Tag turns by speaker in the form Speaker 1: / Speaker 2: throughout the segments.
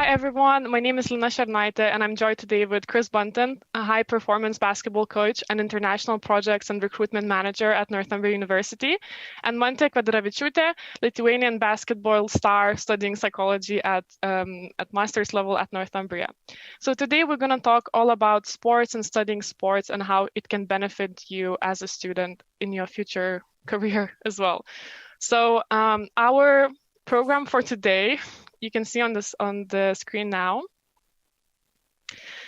Speaker 1: everyone. My name is Lina Šernaitė, and I'm joined today with Chris Bunton, a high-performance basketball coach and international projects and recruitment manager at Northumbria University, and Mantė Kvadravičiūtė, Lithuanian basketball star studying psychology at master's level at Northumbria. So today we're going to talk all about sports and studying sports and how it can benefit you as a student in your future career as well. So our program for today, you can see on the screen now.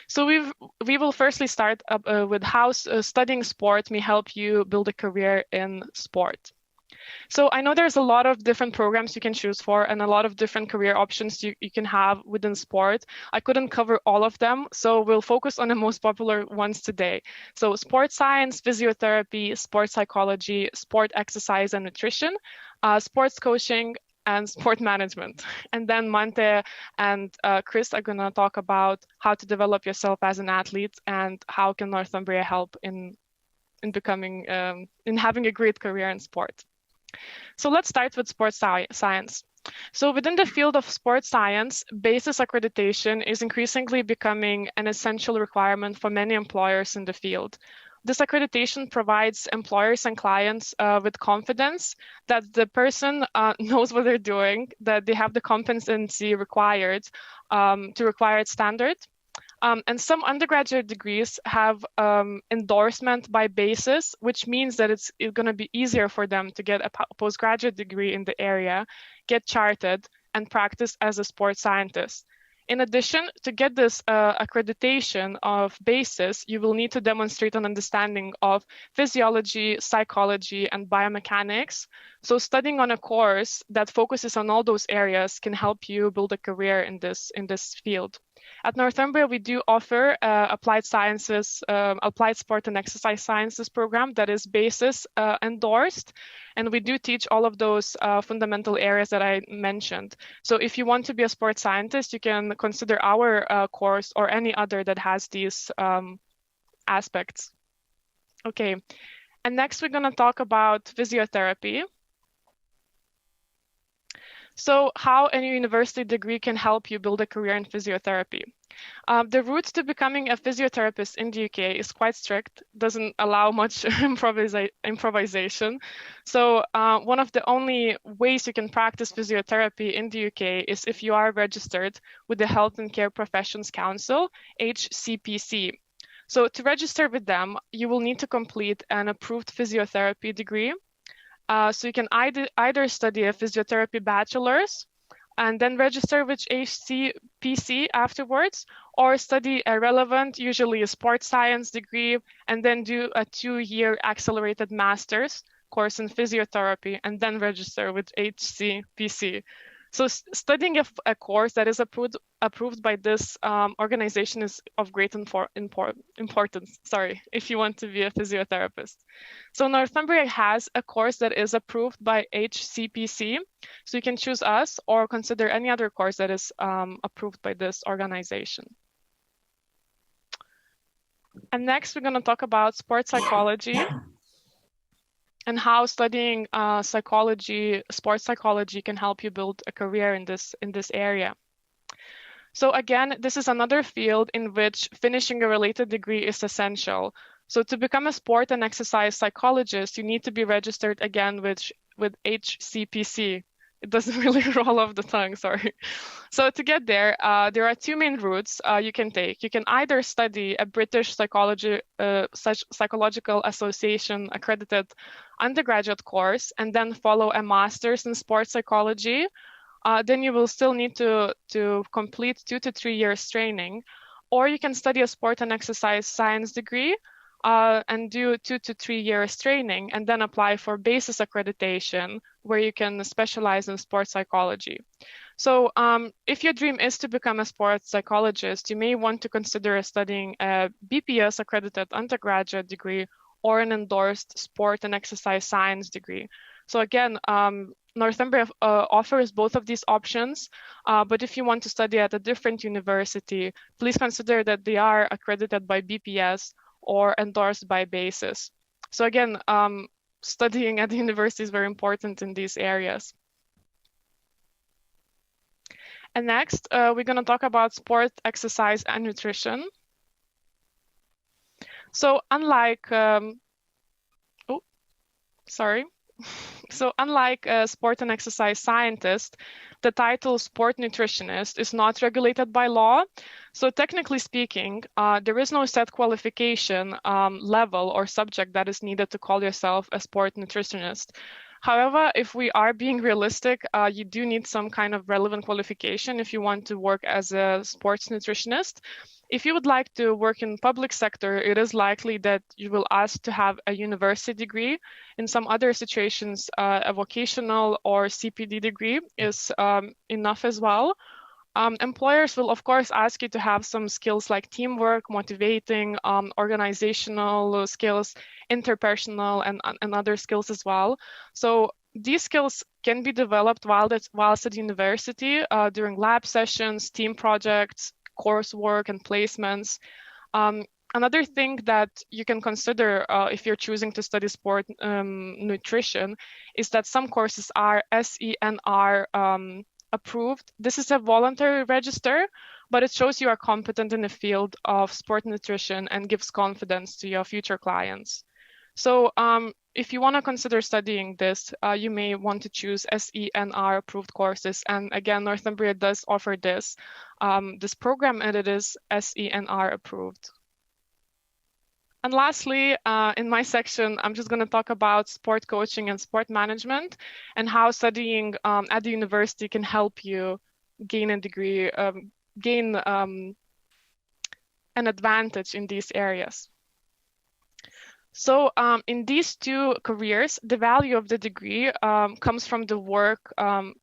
Speaker 1: So we will firstly start with how studying sport may help you build a career in sport. So I know there's a lot of different programs you can choose for and a lot of different career options you can have within sport. I couldn't cover all of them, so we'll focus on the most popular ones today. So sports science, physiotherapy, sports psychology, sport exercise and nutrition, sports coaching, and sport management. And then Mantė and Chris are going to talk about how to develop yourself as an athlete and how can Northumbria help in becoming in having a great career in sport. So let's start with sports science. So within the field of sports science, basis accreditation is increasingly becoming an essential requirement for many employers in the field. This accreditation provides employers and clients with confidence that the person knows what they're doing, that they have the competency required to required standard. And some undergraduate degrees have endorsement by basis, which means that it's going to be easier for them to get a postgraduate degree in the area, get chartered, and practice as a sports scientist. In addition, to get this accreditation of basis, you will need to demonstrate an understanding of physiology, psychology, and biomechanics. So studying on a course that focuses on all those areas can help you build a career in this field. At Northumbria, we do offer applied sciences, applied sport and exercise sciences program that is basis endorsed. And we do teach all of those fundamental areas that I mentioned. So if you want to be a sports scientist, you can consider our course or any other that has these aspects. Okay, and next we're going to talk about physiotherapy. So how a university degree can help you build a career in physiotherapy. The route to becoming a physiotherapist in the UK is quite strict, doesn't allow much improvisation. So one of the only ways you can practice physiotherapy in the UK is if you are registered with the Health and Care Professions Council, HCPC. So to register with them, you will need to complete an approved physiotherapy degree. So you can either study a physiotherapy bachelor's and then register with HCPC afterwards, or study a relevant, usually a sports science degree, and then do a 2-year accelerated master's course in physiotherapy, and then register with HCPC. So studying a course that is approved by this organization is of great importance, if you want to be a physiotherapist. So Northumbria has a course that is approved by HCPC. So you can choose us or consider any other course that is approved by this organization. And next, we're going to talk about sports psychology and how studying sports psychology can help you build a career in this area. So again, this is another field in which finishing a related degree is essential. So to become a sport and exercise psychologist, you need to be registered again with HCPC. It doesn't really roll off the tongue, sorry. So to get there, there are 2 main routes you can take. You can either study a British Psychological Association accredited undergraduate course and then follow a master's in sports psychology. Then you will still need to complete 2 to 3 years training. Or you can study a sport and exercise science degree and do 2 to 3 years training and then apply for basis accreditation where you can specialize in sports psychology. So if your dream is to become a sports psychologist, you may want to consider studying a BPS accredited undergraduate degree or an endorsed sport and exercise science degree. So again, Northumbria offers both of these options, but if you want to study at a different university, please consider that they are accredited by BPS or endorsed by basis. So again, studying at the university is very important in these areas. And next, we're going to talk about sport, exercise, and nutrition. So unlike, So unlike a sport and exercise scientist, the title sport nutritionist is not regulated by law. So technically speaking, there is no set qualification level or subject that is needed to call yourself a sport nutritionist. However, if we are being realistic, you do need some kind of relevant qualification if you want to work as a sports nutritionist. If you would like to work in public sector, it is likely that you will ask to have a university degree. In some other situations, a vocational or CPD degree is enough as well. Employers will, of course, ask you to have some skills like teamwork, motivating, organizational skills, interpersonal, and other skills as well. So these skills can be developed whilst at university during lab sessions, team projects, coursework, and placements. Another thing that you can consider if you're choosing to study sport nutrition is that some courses are SENR approved. This is a voluntary register, but it shows you are competent in the field of sport nutrition and gives confidence to your future clients. So if you want to consider studying this, you may want to choose SENR approved courses. And again, Northumbria does offer this program, and it is SENR approved. And lastly, in my section, I'm just going to talk about sport coaching and sport management and how studying at the university can help you gain a degree, gain an advantage in these areas. So in these two careers, the value of the degree comes from the work,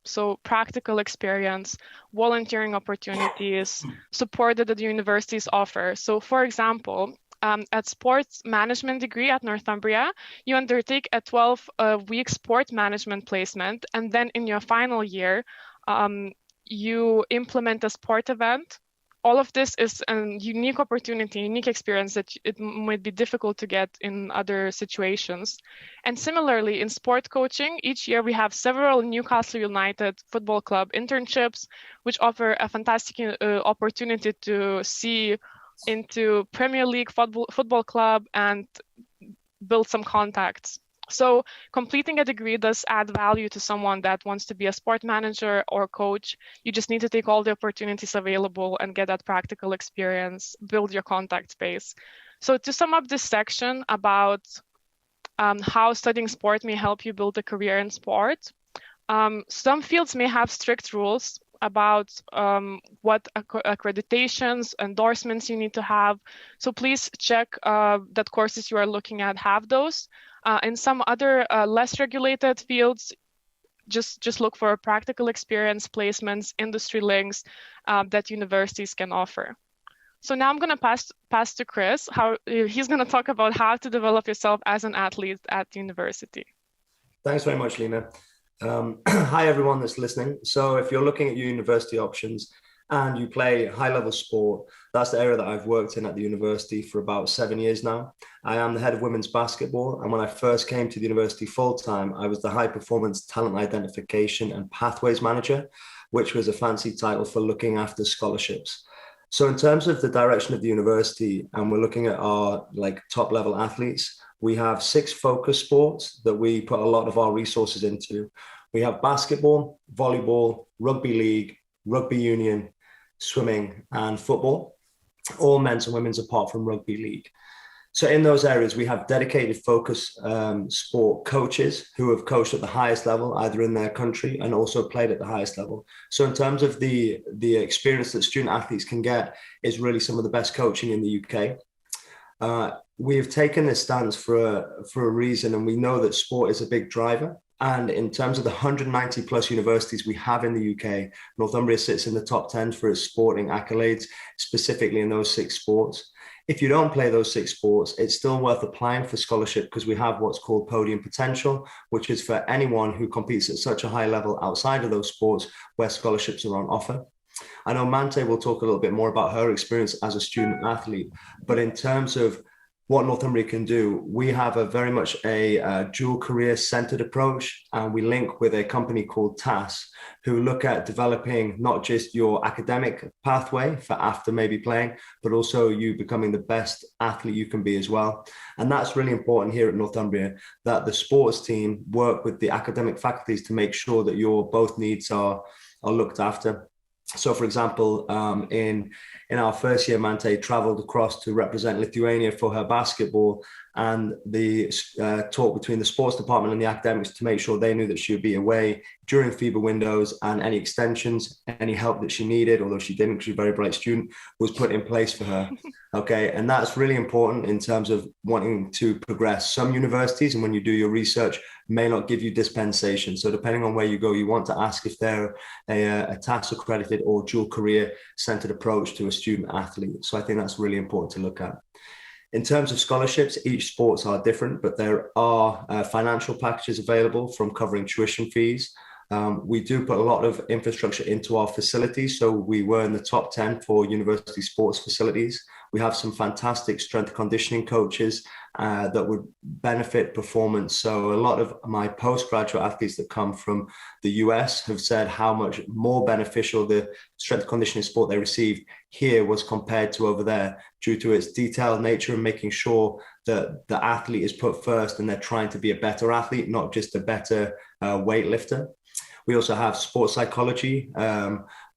Speaker 1: so practical experience, volunteering opportunities, support that the universities offer. So for example, at sports management degree at Northumbria, you undertake a 12-week sport management placement, and then in your final year, you implement a sport event. All of this is a unique opportunity, unique experience that it might be difficult to get in other situations. And similarly, in sport coaching, each year we have several Newcastle United Football Club internships, which offer a fantastic opportunity to see into Premier League football club and build some contacts. So completing a degree does add value to someone that wants to be a sport manager or coach. You just need to take all the opportunities available and get that practical experience, build your contact space. So to sum up this section about how studying sport may help you build a career in sport, some fields may have strict rules about what accreditations, endorsements you need to have. So please check that courses you are looking at have those. In some other less regulated fields, just look for practical experience, placements, industry links that universities can offer. So now I'm going to pass to Chris. He's going to talk about how to develop yourself as an athlete at university.
Speaker 2: Thanks very much, Lena. Hi, everyone that's listening. So if you're looking at your university options and you play high-level sport, that's the area that I've worked in at the university for about 7 years now. I am the head of women's basketball, and when I first came to the university full-time, I was the high-performance talent identification and pathways manager, which was a fancy title for looking after scholarships. So in terms of the direction of the university, and we're looking at our top-level athletes, we have 6 focus sports that we put a lot of our resources into. We have basketball, volleyball, rugby league, rugby union, swimming, and football, all men's and women's apart from rugby league. So in those areas, we have dedicated focus sport coaches who have coached at the highest level, either in their country and also played at the highest level. So in terms of the experience that student athletes can get is really some of the best coaching in the UK. We have taken this stance for a reason, and we know that sport is a big driver. And in terms of the 190 plus universities we have in the UK, Northumbria sits in the top 10 for its sporting accolades, specifically in those 6 sports. If you don't play those 6 sports, it's still worth applying for scholarship because we have what's called podium potential, which is for anyone who competes at such a high level outside of those sports where scholarships are on offer. I know Mante will talk a little bit more about her experience as a student athlete, but in terms of what Northumbria can do, we have a very much a dual career centered approach, and we link with a company called TAS, who look at developing not just your academic pathway for after maybe playing, but also you becoming the best athlete you can be as well. And that's really important here at Northumbria, that the sports team work with the academic faculties to make sure that your both needs are looked after. So, for example, in our first year, Mante traveled across to represent Lithuania for her basketball, and the talk between the sports department and the academics to make sure they knew that she would be away during FIBA windows, and any extensions, any help that she needed, although she didn't, she's a very bright student, was put in place for her. Okay, and that's really important in terms of wanting to progress. Some universities, and when you do your research, may not give you dispensation. So depending on where you go, you want to ask if they're a TAS accredited or dual career centered approach to a student athlete. So I think that's really important to look at. In terms of scholarships, each sports are different, but there are financial packages available from covering tuition fees. We do put a lot of infrastructure into our facilities. So we were in the top 10 for university sports facilities. We have some fantastic strength conditioning coaches that would benefit performance. So a lot of my postgraduate athletes that come from the US have said how much more beneficial the strength conditioning sport they received here was compared to over there, due to its detailed nature and making sure that the athlete is put first and they're trying to be a better athlete, not just a better weightlifter. We also have sports psychology,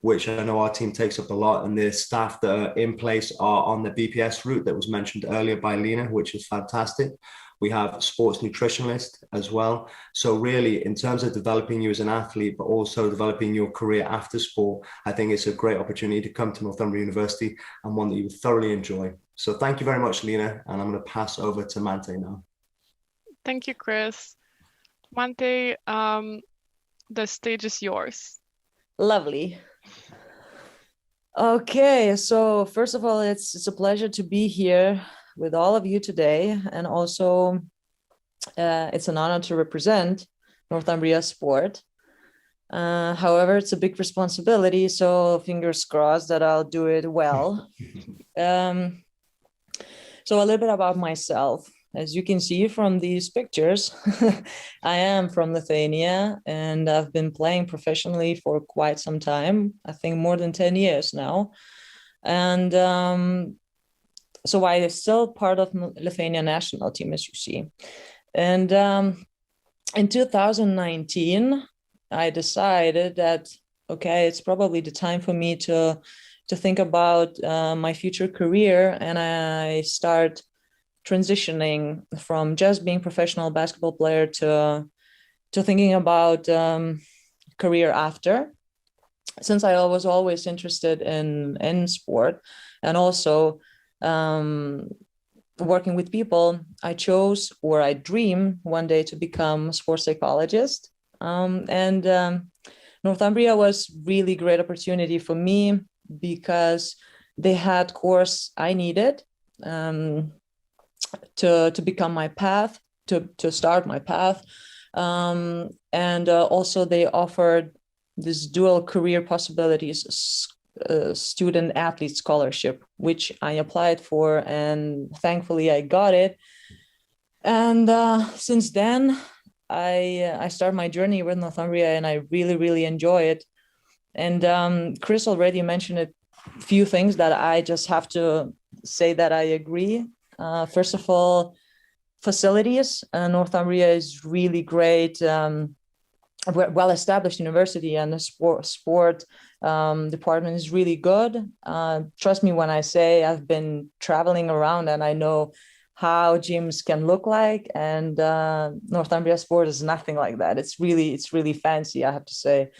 Speaker 2: which I know our team takes up a lot, and the staff that are in place are on the BPS route that was mentioned earlier by Lena, which is fantastic. We have sports nutritionist as well. So really, in terms of developing you as an athlete, but also developing your career after sport, I think it's a great opportunity to come to Northumbria University, and one that you would thoroughly enjoy. So thank you very much, Lena, and I'm going to pass over to Mante now.
Speaker 1: Thank you, Chris. Mante, the stage is yours.
Speaker 3: Lovely. Okay, so first of all, it's a pleasure to be here with all of you today, and also it's an honor to represent Northumbria Sport. However, it's a big responsibility, so fingers crossed that I'll do it well. So a little bit about myself. As you can see from these pictures, I am from Lithuania, and I've been playing professionally for quite some time, I think more than 10 years now. And so I am still part of Lithuania national team, as you see. And in 2019, I decided that, okay, it's probably the time for me to think about my future career, and I start transitioning from just being a professional basketball player to thinking about career after. Since I was always interested in sport and also working with people, I chose, or I dream one day, to become a sports psychologist. Northumbria was really great opportunity for me because they had course I needed to become my path, to start my path. And also they offered this dual career possibilities, student athlete scholarship, which I applied for, and thankfully I got it. And since then, I started my journey with Northumbria, and I really, really enjoy it. And Chris already mentioned a few things that I just have to say that I agree. First of all, facilities. Northumbria is really great, well-established university, and the sport department is really good. Trust me when I say I've been traveling around and I know how gyms can look like, and Northumbria Sport is nothing like that. It's really fancy, I have to say.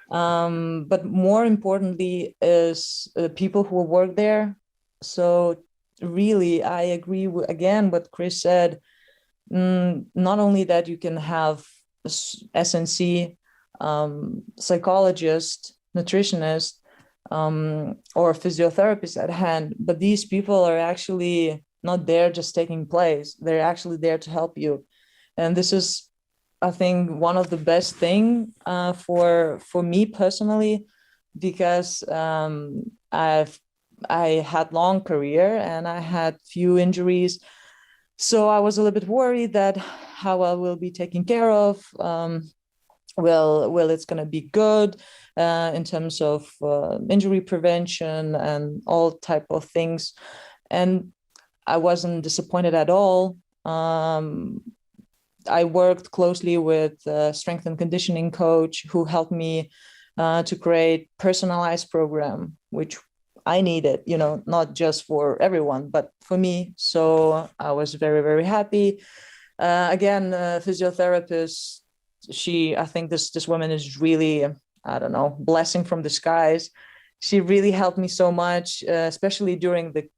Speaker 3: But more importantly is the people who work there. So really, I agree again what Chris said. Not only that you can have SNC, psychologist, nutritionist, or physiotherapist at hand, but these people are actually not there just taking place. They're actually there to help you. And this is, I think, one of the best thing for me personally, because I had long career and I had few injuries, So I was a little bit worried that how I will be taken care of. Well, it's going to be good in terms of injury prevention and all type of things. And I wasn't disappointed at all. I worked closely with a strength and conditioning coach who helped me to create personalized program, which I needed, not just for everyone, but for me. So I was very, very happy. Again, physiotherapist, I think this woman is really, I don't know, blessing from the skies. She really helped me so much, especially during the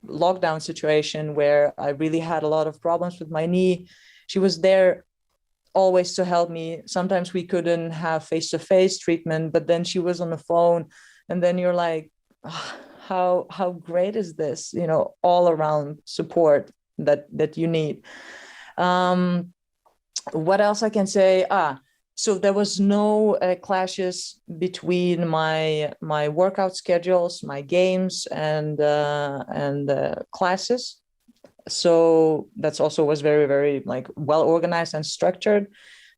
Speaker 3: lockdown situation where I really had a lot of problems with my knee. She was there always to help me. Sometimes we couldn't have face-to-face treatment, but then she was on the phone, and then you're like, how great is this? All around support that you need. What else I can say? So there was no clashes between my workout schedules, my games, and classes. So that's also was very, very well organized and structured.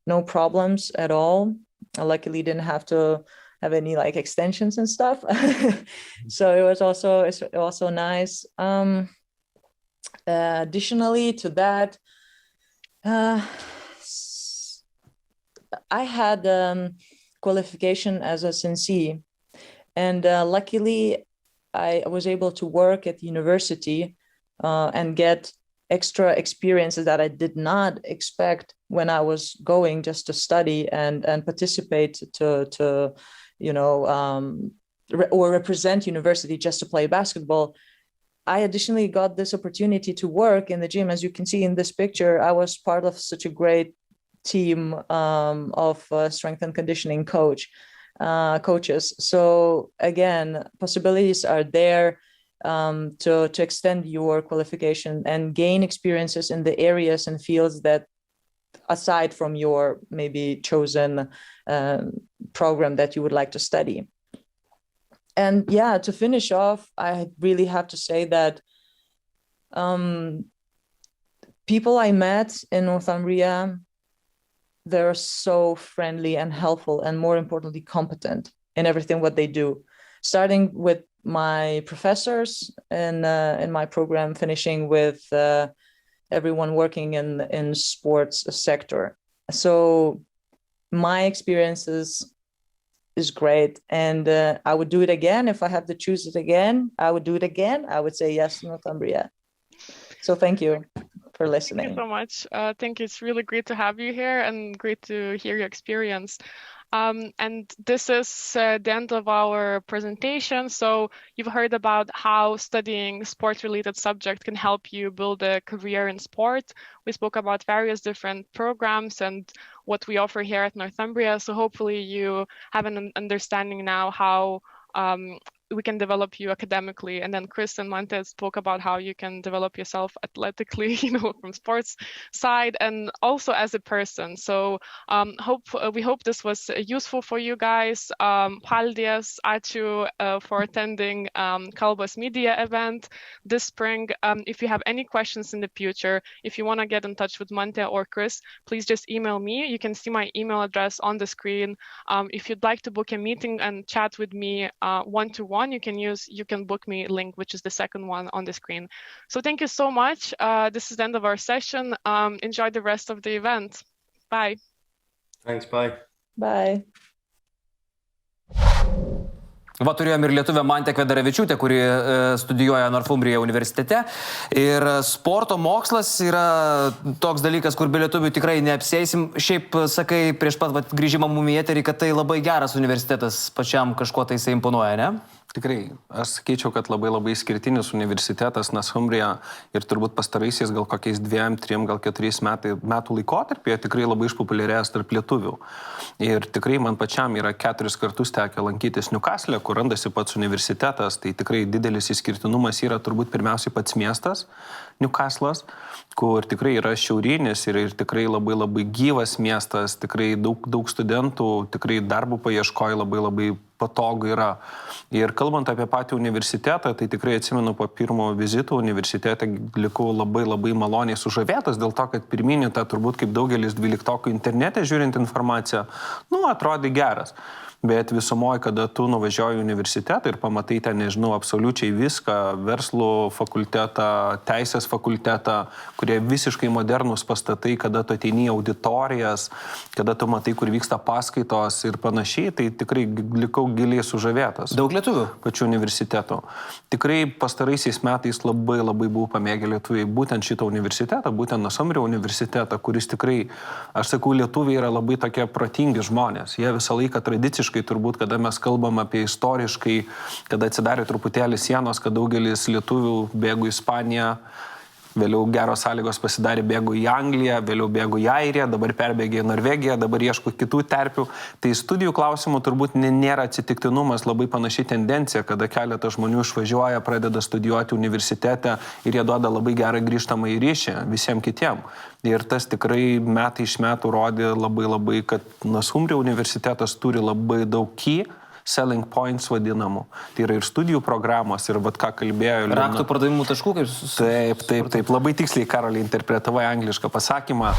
Speaker 3: No problems at all. I luckily didn't have to have any extensions and stuff. So it was also nice. Additionally to that, I had qualification as a sensei, and luckily I was able to work at the university and get extra experiences that I did not expect when I was going just to study and participate to or represent university just to play basketball. I additionally got this opportunity to work in the gym. As you can see in this picture, I was part of such a great team of strength and conditioning coaches. So again, possibilities are there to extend your qualification and gain experiences in the areas and fields that, aside from your maybe chosen program that you would like to study. And yeah, to finish off, I really have to say that people I met in Northumbria, they're so friendly and helpful, and more importantly, competent in everything what they do. Starting with my professors in my program, finishing with everyone working in sports sector. So my experiences is great, and I would do it again. If I have to choose it again, I would do it again. I would say yes to Northumbria. So thank you for listening.
Speaker 1: Thank you so much. I think it's really great to have you here and great to hear your experience. And this is the end of our presentation. So you've heard about how studying sport-related subject can help you build a career in sport. We spoke about various different programs and what we offer here at Northumbria. So hopefully you have an understanding now how we can develop you academically. And then Chris and Mante spoke about how you can develop yourself athletically, from sports side and also as a person. So we hope this was useful for you guys. Paldies, ačiū for attending Kalbos Media event this spring. If you have any questions in the future, if you want to get in touch with Mante or Chris, please just email me. You can see my email address on the screen. If you'd like to book a meeting and chat with me one-to-one, you can book me link, which is the second one on the screen. So thank you so much. This is the end of our session. Enjoy the rest of the event. Bye.
Speaker 2: Thanks, bye.
Speaker 3: Bye.
Speaker 4: Va, turėjom ir lietuvę Mantę Kvedaravičiūtę, kuri studijuoja Northumbria Universitete. Ir sporto mokslas yra toks dalykas, kur be lietuvių tikrai neapseisim. Šiaip sakai prieš pat grįžimą mum į eterį, kad tai labai geras universitetas, pačiam kažko tai jisai imponuoja, ne?
Speaker 5: Tikrai, aš sakyčiau, kad labai išskirtinis universitetas Northumbria ir turbūt pastaraisiais gal kokiais 2, 3, gal 4 metų laikotarpyje tikrai labai išpopuliarėjęs tarp lietuvių. Ir tikrai man pačiam yra 4 kartus tekę lankytis Newcastle, kur randasi pats universitetas, tai tikrai didelis išskirtinumas yra turbūt pirmiausiai pats miestas, Newcastle'as, kur tikrai yra šiaurinis ir tikrai labai labai gyvas miestas, tikrai daug studentų, tikrai darbų paieškoja labai patogu yra. Ir kalbant apie patį universitetą, tai tikrai atsimenu po pirmo vizito universitete likau labai maloniai sužavėtas dėl to, kad pirminį tą turbūt kaip daugelis 12-okų internete žiūrint informaciją, atrodė geras. Bet visumoje, kada tu nuvažiuoji į universitetą ir pamatai ten, nežinau, absoliučiai viską, verslo fakultetą, teisės fakultetą, kurie visiškai modernūs pastatai, kada tu ateini į auditorijas, kada tu matai, kur vyksta paskaitos ir panašiai, tai tikrai likau giliai sužavėtas.
Speaker 4: Daug lietuvių?
Speaker 5: Pačiu universitetu. Tikrai pastaraisiais metais labai buvau pamėgę lietuviai būtent šitą universitetą, būtent Northumbria universitetą, kuris tikrai, aš sakau, lietuviai yra labai tokie protingi žmonės. Jie visą laiką tradiciškai turbūt, kada mes kalbam apie istoriškai, kada atsidarė truputėlį sienos, kad daugelis lietuvių bėgo į Ispaniją, vėliau geros sąlygos pasidarė, bėgo į Angliją, vėliau bėgo į Airiją, dabar perbėgė į Norvegiją, dabar ieško kitų terpių. Tai studijų klausimų turbūt nėra atsitiktinumas, labai panaši tendencija, kada keletas žmonių išvažiuoja, pradeda studijuoti universitete ir jie duoda labai gerą grįžtamą į ryšį visiems kitiem. Ir tas tikrai metai iš metų rodė labai, kad Northumbria universitetas turi labai daug key selling points vadinamų. Tai yra ir studijų programos, ir ką kalbėjo.
Speaker 4: Raktų pardavimų taškų, kaip...
Speaker 5: Taip, labai tiksliai, Karolė, interpretavai anglišką pasakymą.